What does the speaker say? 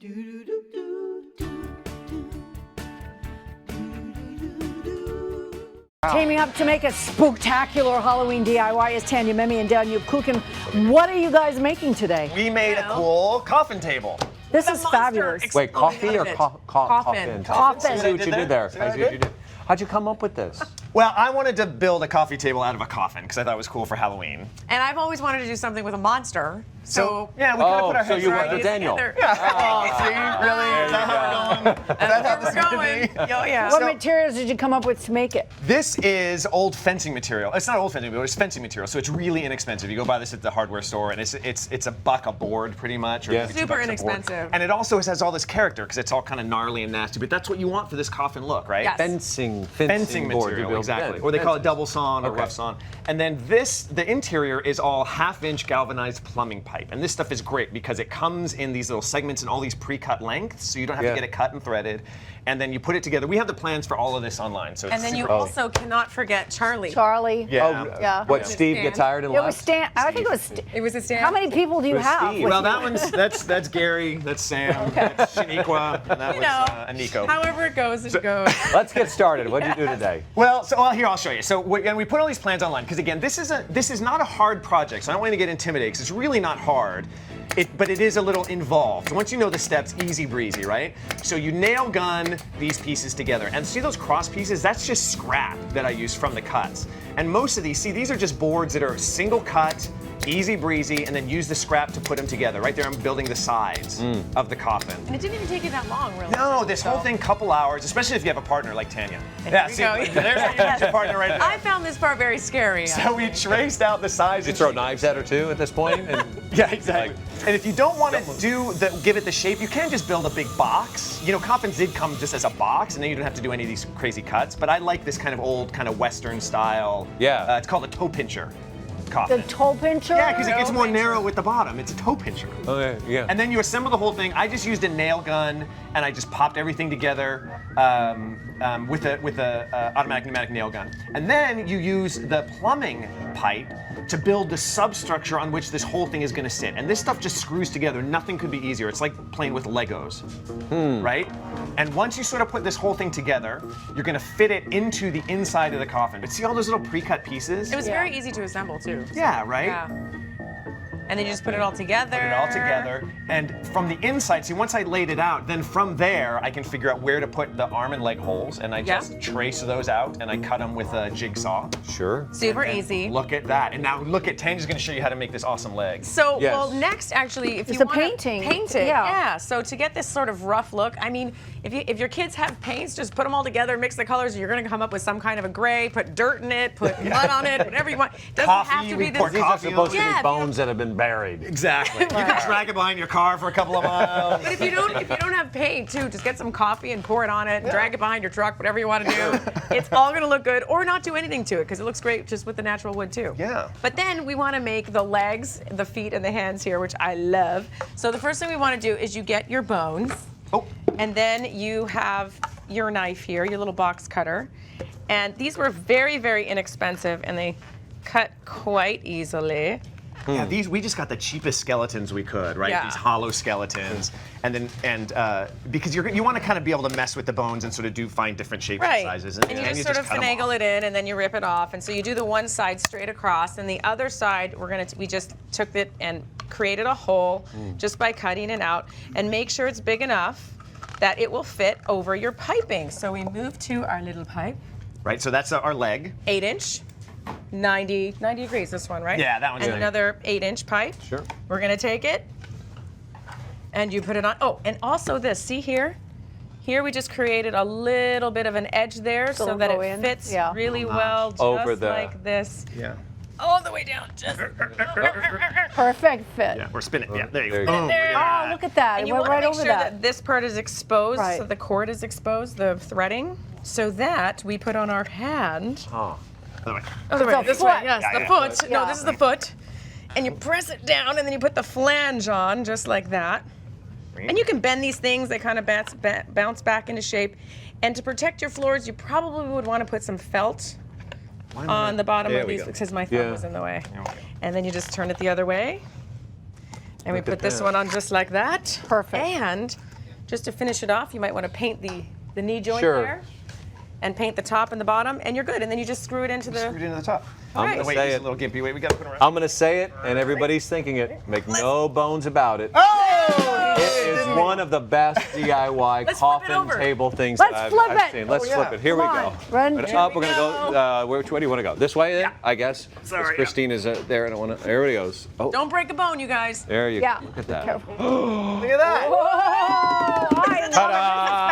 Teaming up to make a spooktacular Halloween DIY is Tanya Memme and Dan and Kucan. What are you guys making today? We made a cool coffin table. This is fabulous. Wait, coffee or coffin? Coffin. I see what you did there. I see what you did. How'd you come up with this? Well, I wanted to build a coffee table out of a coffin because I thought it was cool for Halloween. And I've always wanted to do something with a monster. So yeah, we kind of put our so heads you around went to it. Daniel. Yeah. See, really? Is that how we're going? That's how we're going. Oh, yeah. What materials did you come up with to make it? This is old fencing material. It's not old fencing, but it's fencing material, so it's really inexpensive. You go buy this at the hardware store, and it's $1 a board, pretty much. Or Yeah. maybe $2 Super a board. inexpensive. And it also has all this character because it's all kind of gnarly and nasty. But that's what you want for this coffin look, right? Yes. Fencing board material, you build. exactly. Or they call it double sawn or rough sawn. And then the interior is all half-inch galvanized plumbing pipe. And this stuff is great because it comes in these little segments and all these pre-cut lengths, so you don't have to get it cut and threaded. And then you put it together. We have the plans for all of this online, so it's And then you super also cannot forget Charlie. Charlie. Yeah. Yeah. What, Steve get tired and It left? was Stan. I think it was. It was a stand. How many people do you was have? Steve. with Well, you? that's Gary, that's Sam, that's Shaniqua, and that was Nico. However it goes, it goes. Let's get started. What'd you do today? Well, here I'll show you. So we put all these plans online because again, this is not a hard project. So I don't want you to get intimidated because it's really not hard. But it is a little involved. Once you know the steps, easy breezy, right? So you nail gun these pieces together. And see those cross pieces? That's just scrap that I use from the cuts. And most of these are just boards that are single cut, easy breezy, and then use the scrap to put them togetger. Right there, I'm building the sides of the coffin. And it didn't even take you that long, really. No, this whole thing, couple hours, especially if you have a partner like Tanya. There you go. There's your partner right there. I found this part very scary. So we traced out the size. You throw knives at her too at this point? And Yeah, exactly. And if you don't want to give it the shape, you can just build a big box. You know, coffins did come just as a box, and then you don't have to do any of these crazy cuts. But I like this kind of old, kind of Western style. Yeah. It's called a toe pincher coffin. The toe pincher? Yeah, because it gets more narrow with the bottom. It's a toe pincher. okay, yeah. And then you assemble the whole thing. I just used a nail gun, and I just popped everything together with a automatic pneumatic nail gun. And then you use the plumbing pipe to build the substructure on which this whole thing is going to sit. And this stuff just screws together. Nothing could be easier. It's like playing with Legos, right? And once you sort of put this whole thing together, you're going to fit it into the inside of the coffin. But see all those little pre-cut pieces? It was very easy to assemble, too. Yeah, right? Yeah. And then you just put it all together. Put it all together, and from the inside, see, once I laid it out, then from there, I can figure out where to put the arm and leg holes, and I just trace those out, and I cut them with a jigsaw. Sure. Super And easy. Look at that, and now look at Tanya's gonna show you how to make this awesome leg. So, Yes. well, next, actually, if It's you a want painting. to paint it, Yeah. So to get this sort of rough look, I mean, if your kids have paints, just put them all together, mix the colors, and you're going to come up with some kind of a gray. Put dirt in it, put mud on it, whatever you want. Doesn't Coffee, have to we be pour this. These are coffee supposed to Yeah, be if bones that have been buried. Exactly. You can drag it behind your car for a couple of miles. But if you don't have paint too, just get some coffee and pour it on it, and drag it behind your truck, whatever you want to do. It's all going to look good, or not do anything to it because it looks great just with the natural wood too. Yeah. But then we want to make the legs, the feet, and the hands here, which I love. So the first thing we want to do is you get your bones. Oh. And then you have your knife here, your little box cutter. And these were very, very inexpensive, and they cut quite easily. Yeah, we just got the cheapest skeletons we could, right? Yeah. These hollow skeletons, and because you want to kind of be able to mess with the bones and sort of find different shapes and sizes, and you just sort of cut 'em finagle off. it in, and then you rip it off. And so you do the one side straight across, and the other side we just took it and created a hole just by cutting it out, and make sure it's big enough that it will fit over your piping. So we move to our little pipe. Right, so that's our leg. 8-inch. 90 degrees, this one, right? Yeah, that one's And good. another 8-inch pipe. Sure. We're gonna take it, and you put it on. Oh, and also this, see here? Here we just created a little bit of an edge there so it'll that go it in. fits Yeah. really well, just Over the- like this. Yeah. All the way down, just. Perfect fit. Yeah, or spin it. Yeah, there you There go. you go. Boom, There. look at Oh, that. look at that. And It you went want right to make over sure that. that this part is exposed, Right. so the cord is exposed, the threading, so that we put on our hand. Oh. Other way. Other way, The this foot. way, yes, Yeah, the yeah. foot. No, Yeah. this is the foot. And you press it down, and then you put the flange on, just like that. And you can bend these things, they kind of bounce back into shape. And to protect your floors, you probably would want to put some felt on the bottom There of we these go. because my thumb Yeah. was in the way. There we go. And then you just turn it the other way. And we Look at put this that. one on just like that. Perfect. And just to finish it off, you might want to paint the knee joint Sure. there, and paint the top and the bottom, and you're good. And then you just screw it into Screw it the. into the top. I'm Right. gonna Wait, say it's it. a little gimpy. Wait, we gotta put it around. I'm gonna say it, and everybody's thinking it. Make no bones about it. Oh! It is one of the best DIY Let's flip it coffin over. table things Let's that I've flip it. seen. Let's Oh, yeah. flip it. Here Come we go. on, run. Put it Here up. we We're gonna go. Which way do you want to go? This way, then, I guess. Sorry, 'Cause Christine is there. I don't want to. There it goes. Oh, Don't break a bone, you guys. there you Yeah. go. Look at that. Careful. Look at that. Oh, I love it. This is Ta-da!